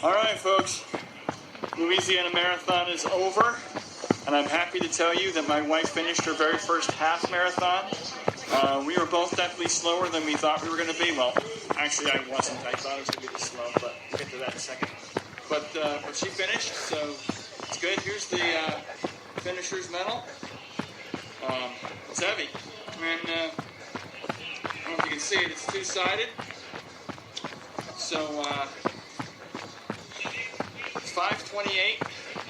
All right, folks. Louisiana Marathon is over, and I'm happy to tell you that my wife finished her very first half marathon. We were both definitely slower than we thought we were going to be. Well, actually, I wasn't. I thought it was going to be this slow, but we'll get to that in a second. But she finished, so it's good. Here's the finisher's medal. It's heavy, and I don't know if you can see it. It's two-sided. So 5:28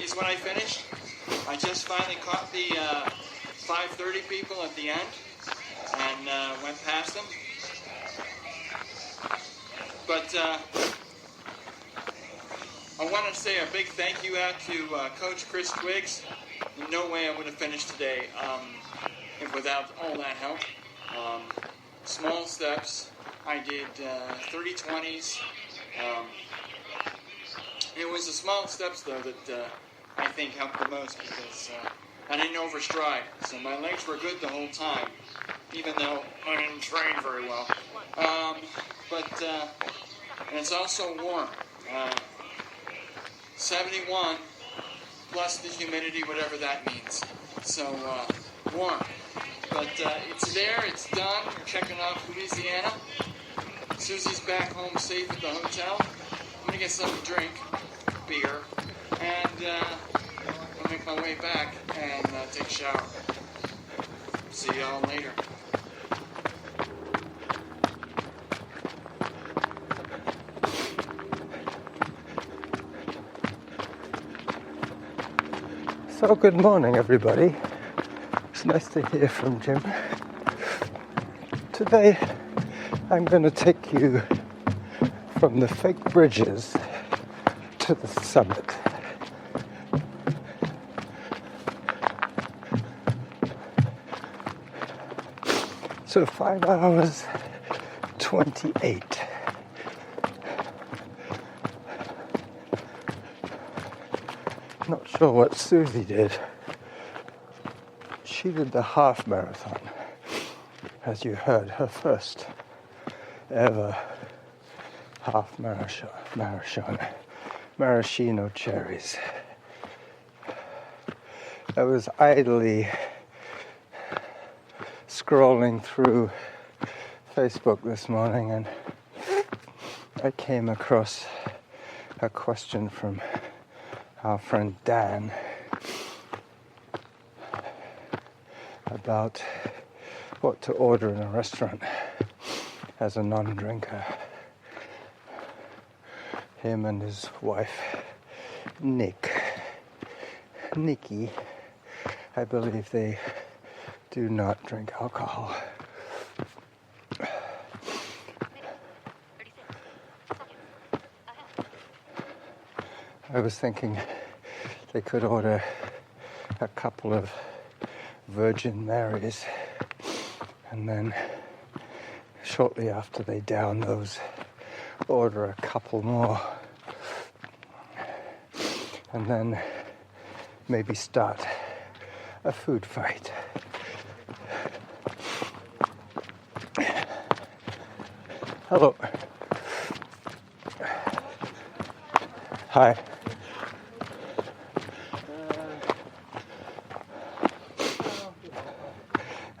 is when I finished. I just finally caught the 5:30 people at the end and went past them. But I want to say a big thank you out to Coach Chris Twiggs. In no way I would have finished today without all that help. Small steps. I did 30-20s. It was the small steps, though, that I think helped the most because I didn't overstride. So my legs were good the whole time, even though I didn't train very well. And it's also warm. 71 plus the humidity, whatever that means. So warm. But it's there, it's done. We're checking off Louisiana. Susie's back home safe at the hotel. I'm going to get something to drink, beer, and I'll make my way back and take a shower. See y'all later. So good morning, everybody. It's nice to hear from Jim. Today I'm going to take you from the fake bridges to the summit. So 5 hours 28. Not sure what Susie did. She did the half marathon, as you heard, her first ever half maraschino cherries. I was idly scrolling through Facebook this morning and I came across a question from our friend Dan about what to order in a restaurant as a non-drinker. Him and his wife, Nikki, I believe they do not drink alcohol. I was thinking they could order a couple of Virgin Marys and then shortly after they down those, order a couple more and then maybe start a food fight. Hello. Hi.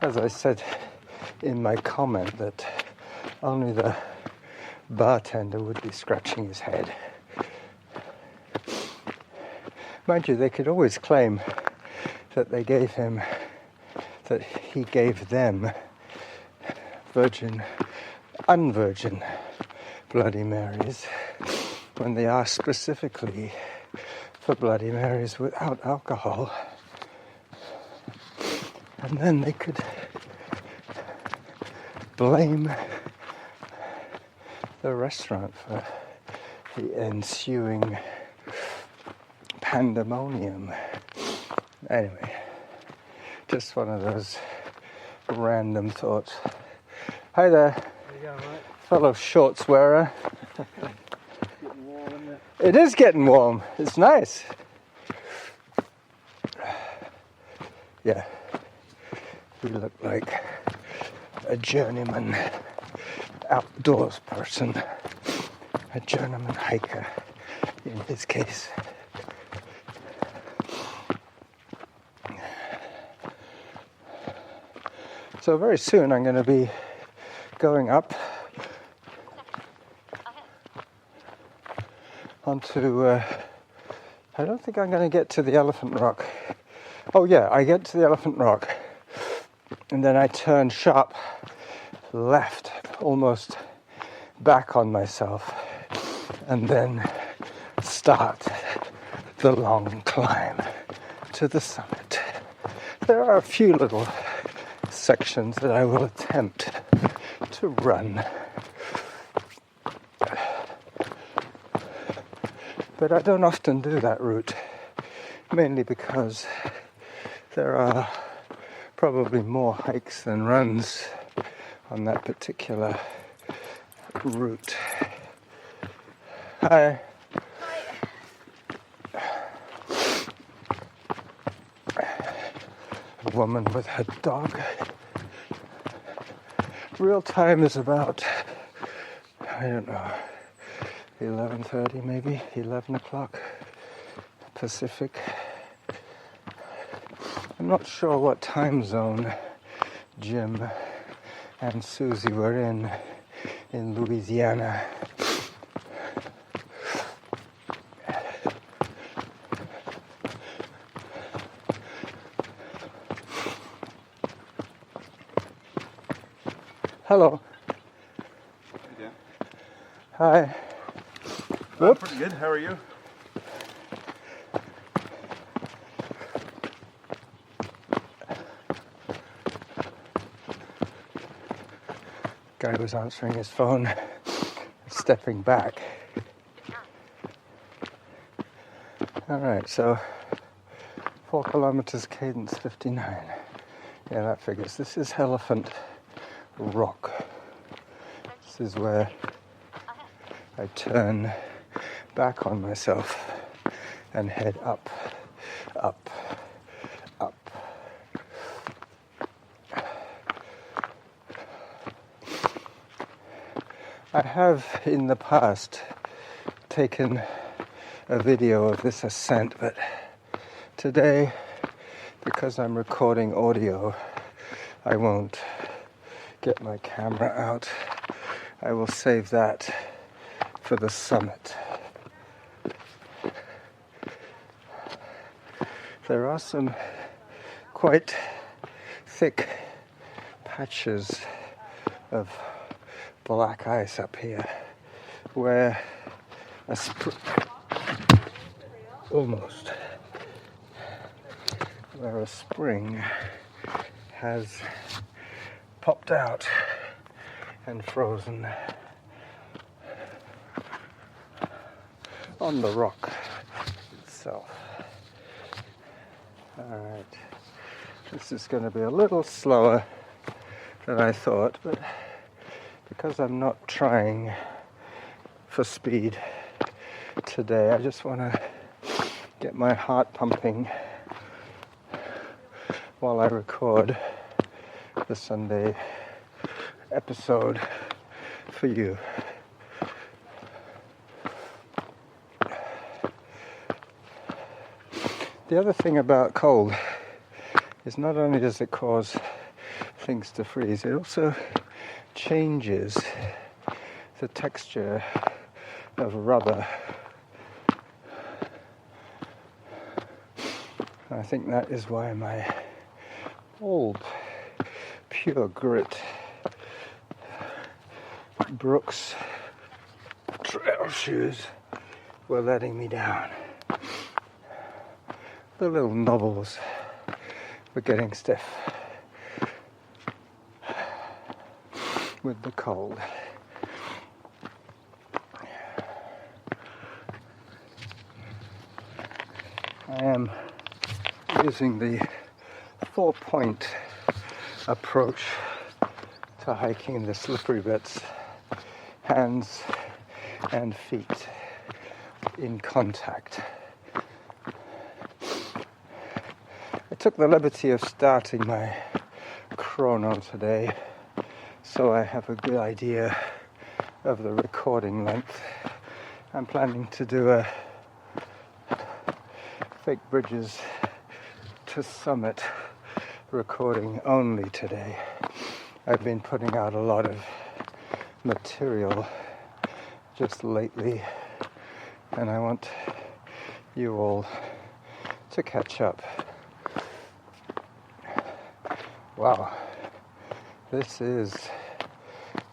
As I said in my comment that only the bartender would be scratching his head. Mind you, they could always claim that he gave them unvirgin Bloody Marys when they asked specifically for Bloody Marys without alcohol. And then they could blame the restaurant for the ensuing pandemonium. Anyway, just one of those random thoughts. Hi there. How you going, mate? Fellow shorts wearer. Getting warm, isn't it? It is getting warm. It's nice. Yeah. You look like a journeyman outdoors person, a journeyman hiker, in his case. So very soon I'm going to be going up onto, I don't think I'm going to get to the Elephant Rock. Oh yeah, I get to the Elephant Rock and then I turn sharp left, almost back on myself, and then start the long climb to the summit. There are a few little sections that I will attempt to run, but I don't often do that route, mainly because there are probably more hikes than runs on that particular route. Hi. A woman with her dog. Real time is about, I don't know, 11:30 maybe, 11 o'clock Pacific. I'm not sure what time zone Jim and Susie were in Louisiana. Hello. Yeah. Hi. I'm pretty good. How are you? Guy was answering his phone, stepping back. All right, so 4 kilometers, cadence 59. Yeah, that figures. This is Elephant Rock. This is where I turn back on myself and head up, up, up. I have in the past taken a video of this ascent, but today, because I'm recording audio, I won't get my camera out. I will save that for the summit. There are some quite thick patches of black ice up here where where a spring has popped out and frozen on the rock itself. Alright, this is going to be a little slower than I thought, but because I'm not trying for speed today, I just want to get my heart pumping while I record the Sunday episode for you. The other thing about cold is not only does it cause things to freeze, it also changes the texture of rubber. I think that is why my old pure grit Brooks trail shoes were letting me down. The little knobbles were getting stiff with the cold. I am using the 4-point approach to hiking the slippery bits, hands and feet in contact. I took the liberty of starting my chrono today, so I have a good idea of the recording length. I'm planning to do a Fake Bridges to Summit recording only today. I've been putting out a lot of material just lately, and I want you all to catch up. Wow, this is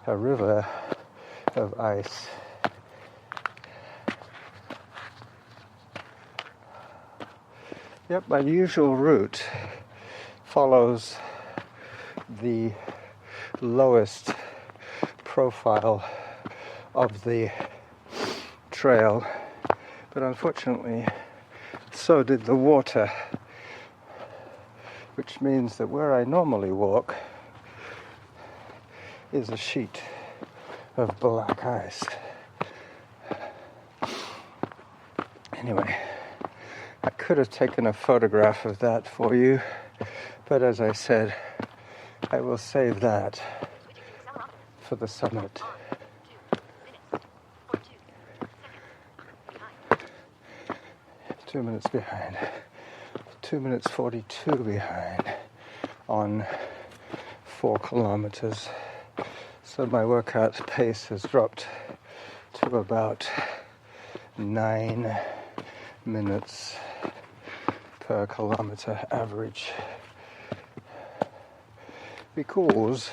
a river of ice. Yep, my usual route follows the lowest profile of the trail, but unfortunately so did the water, which means that where I normally walk is a sheet of black ice. Anyway, I could have taken a photograph of that for you, but as I said, I will save that for the summit. 2 minutes behind. 2 minutes 42 behind on 4 kilometers. So my workout pace has dropped to about 9 minutes per kilometer average. Because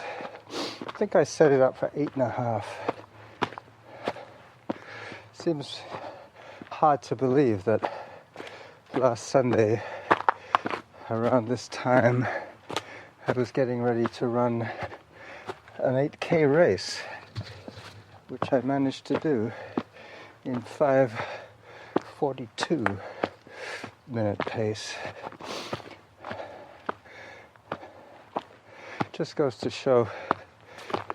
I think I set it up for 8.5. Seems hard to believe that last Sunday around this time I was getting ready to run an 8K race, which I managed to do in 5:42 minute pace. Just goes to show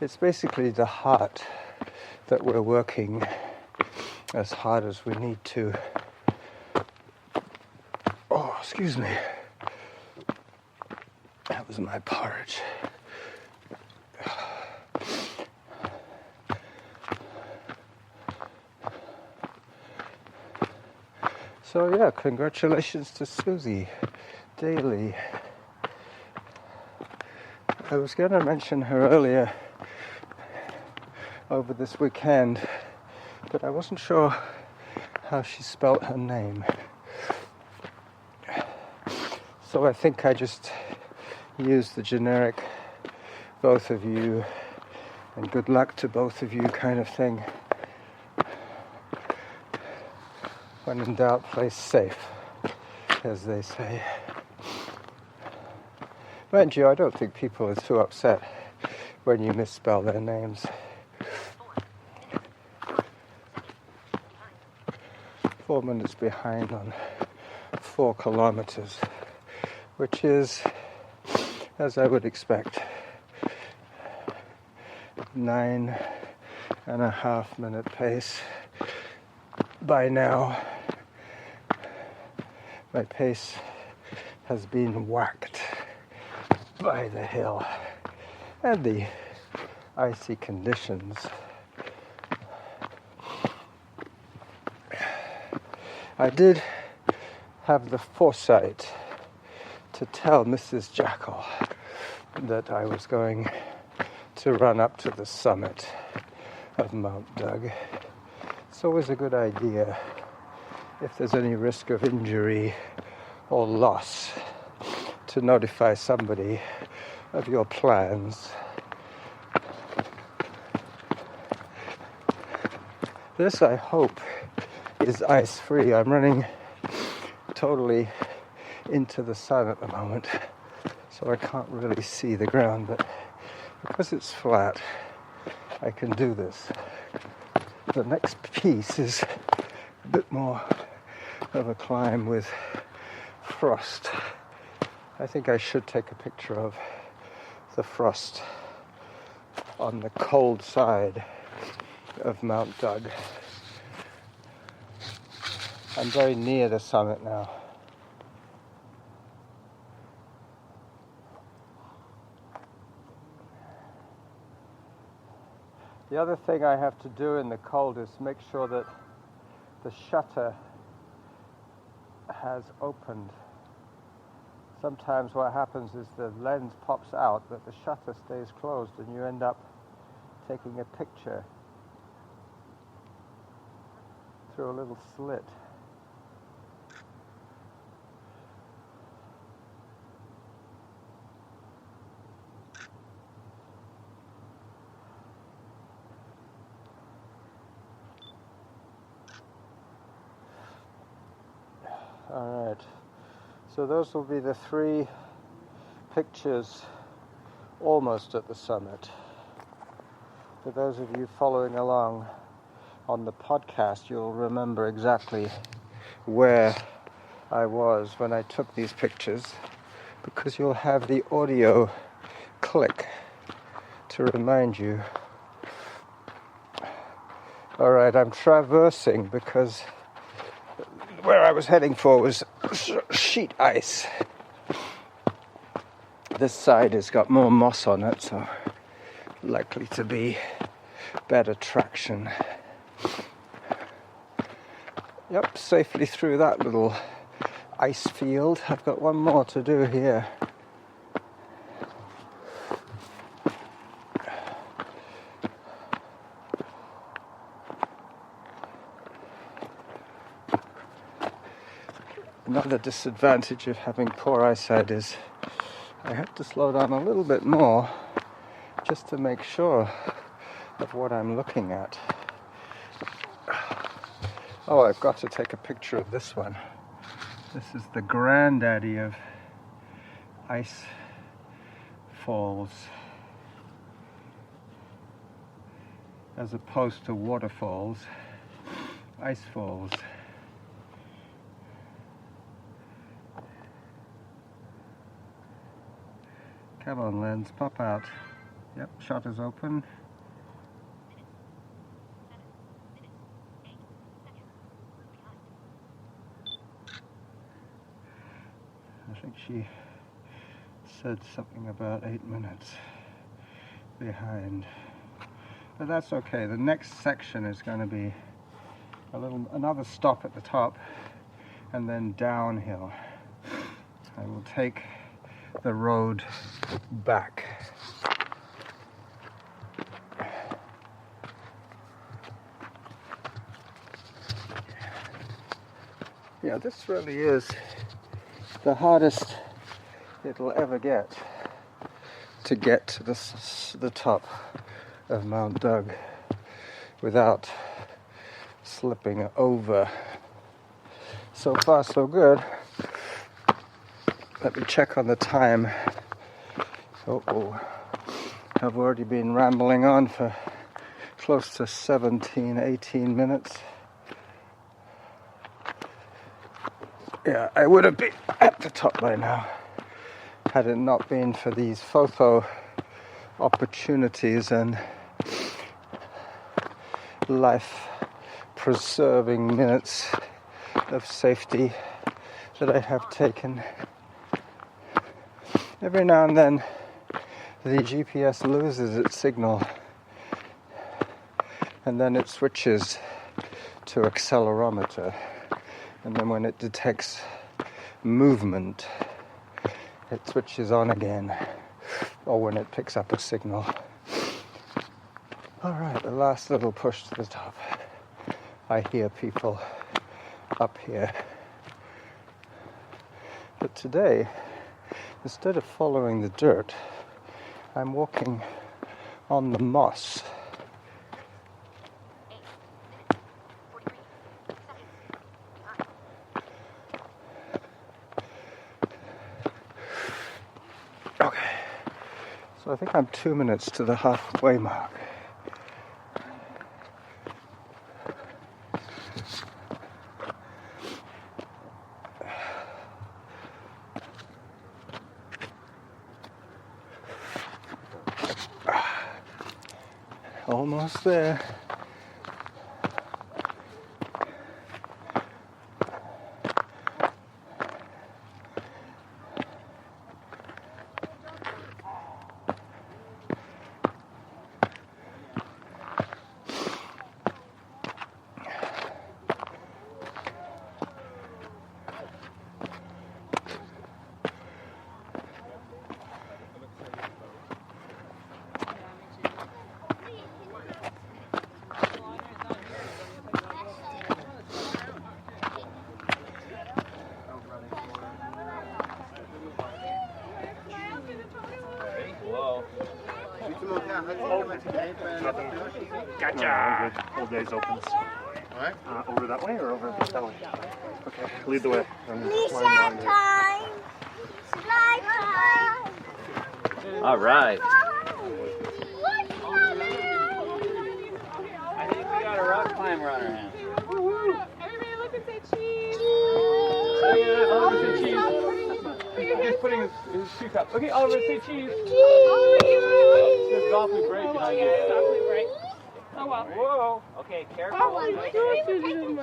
it's basically the heart that we're working as hard as we need to. Oh, excuse me. That was my porridge. So yeah, congratulations to Susie Daly. I was going to mention her earlier over this weekend, but I wasn't sure how she spelt her name. So I think I just used the generic both of you and good luck to both of you kind of thing. When in doubt, play safe, as they say. Mind you, I don't think people are too upset when you misspell their names. 4 minutes behind on 4 kilometers, which is, as I would expect, 9.5 minute pace. By now, my pace has been whacked by the hill and the icy conditions. I did have the foresight to tell Mrs. Jackal that I was going to run up to the summit of Mount Doug. It's always a good idea, if there's any risk of injury or loss, to notify somebody of your plans. This, I hope, is ice-free. I'm running totally into the sun at the moment, so I can't really see the ground, but because it's flat, I can do this. The next piece is a bit more of a climb with frost. I think I should take a picture of the frost on the cold side of Mount Doug. I'm very near the summit now. The other thing I have to do in the cold is make sure that the shutter has opened. Sometimes what happens is the lens pops out, but the shutter stays closed, and you end up taking a picture through a little slit. All right, so those will be the 3 pictures almost at the summit. For those of you following along on the podcast, you'll remember exactly where I was when I took these pictures, because you'll have the audio click to remind you. All right, I'm traversing because where I was heading for was sheet ice. This side has got more moss on it, so likely to be better traction. Yep, safely through that little ice field. I've got one more to do here. Another disadvantage of having poor eyesight is I have to slow down a little bit more just to make sure of what I'm looking at. Oh, I've got to take a picture of this one. This is the granddaddy of ice falls, as opposed to waterfalls, ice falls. Come on, lens, pop out. Yep, shutter's open. I think she said something about 8 minutes behind. But that's okay. The next section is going to be another stop at the top and then downhill. I will take the road back. Yeah, this really is the hardest it'll ever get to get to the top of Mount Doug without slipping over. So far, so good. Let me check on the time. I've already been rambling on for close to 17, 18 minutes. Yeah, I would have been at the top by now had it not been for these photo opportunities and life-preserving minutes of safety that I have taken. Every now and then the GPS loses its signal and then it switches to accelerometer, and then when it detects movement it switches on again, or when it picks up a signal. Alright, the last little push to the top. I hear people up here. But today, instead of following the dirt, I'm walking on the moss. Okay, so I think I'm 2 minutes to the halfway mark. Almost there. Gotcha. Whole day's opens. Alright. Over that way or over that way? Okay, lead the way. Slide time! Slide time! All right. I think we got a rock climber on our hands. Everybody look and say cheese. Oliver, say cheese. He's putting his shoe cup. Okay, Oliver, say cheese. It's awfully bright behind you. It's awfully bright. Oh well. Whoa. Okay, careful. Oh,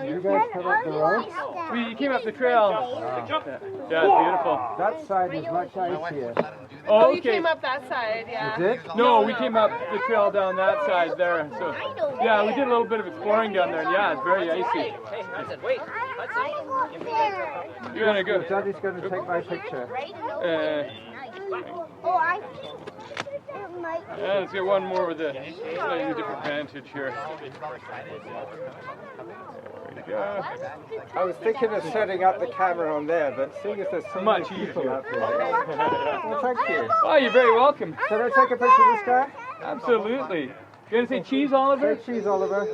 You guys come up the road? We came up the trail. Yeah, it's beautiful. That side is much icier. Oh, You okay. came up that side, yeah. Is it? No, we came up the trail down that side there. So, yeah, we did a little bit of exploring down there, and yeah, it's very icy. I You're gonna go. Daddy's going to take my picture. Let's get one more with a slightly different vantage here. There we go. I was thinking of setting up the camera on there, but seeing as there's so many Much people easier. out there. Well, thank you. Oh, you're very welcome. Can I take a picture of this guy? Absolutely. You gonna say cheese, Oliver? Say cheese, Oliver.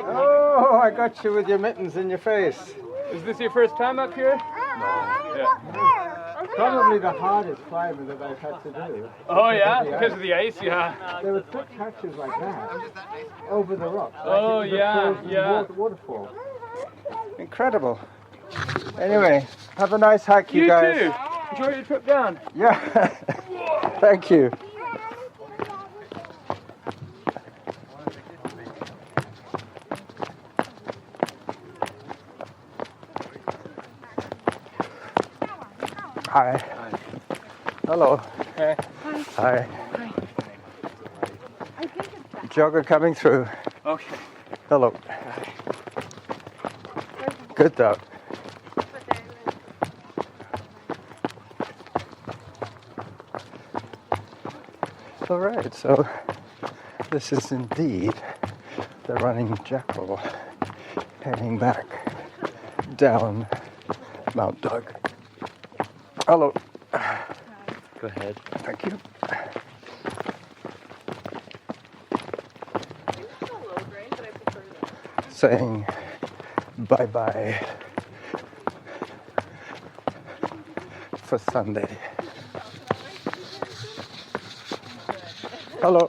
Oh, I got you with your mittens in your face. Is this your first time up here? Yeah. Probably the hardest climbing that I've had to do. Oh yeah, because of the ice, yeah. There were thick patches like that over the rocks. Like Oh, it was a yeah, frozen yeah. Waterfall. Incredible. Anyway, have a nice hike, you You guys. too. Enjoy your trip down. Yeah. Thank you. Hi. Hello. Hey. Hi. Jogger coming through. Okay. Hello. Good though. All right, so this is indeed the running jackal heading back down Mount Doug. Hello. Go ahead. Thank you. Saying bye-bye for Sunday. Hello.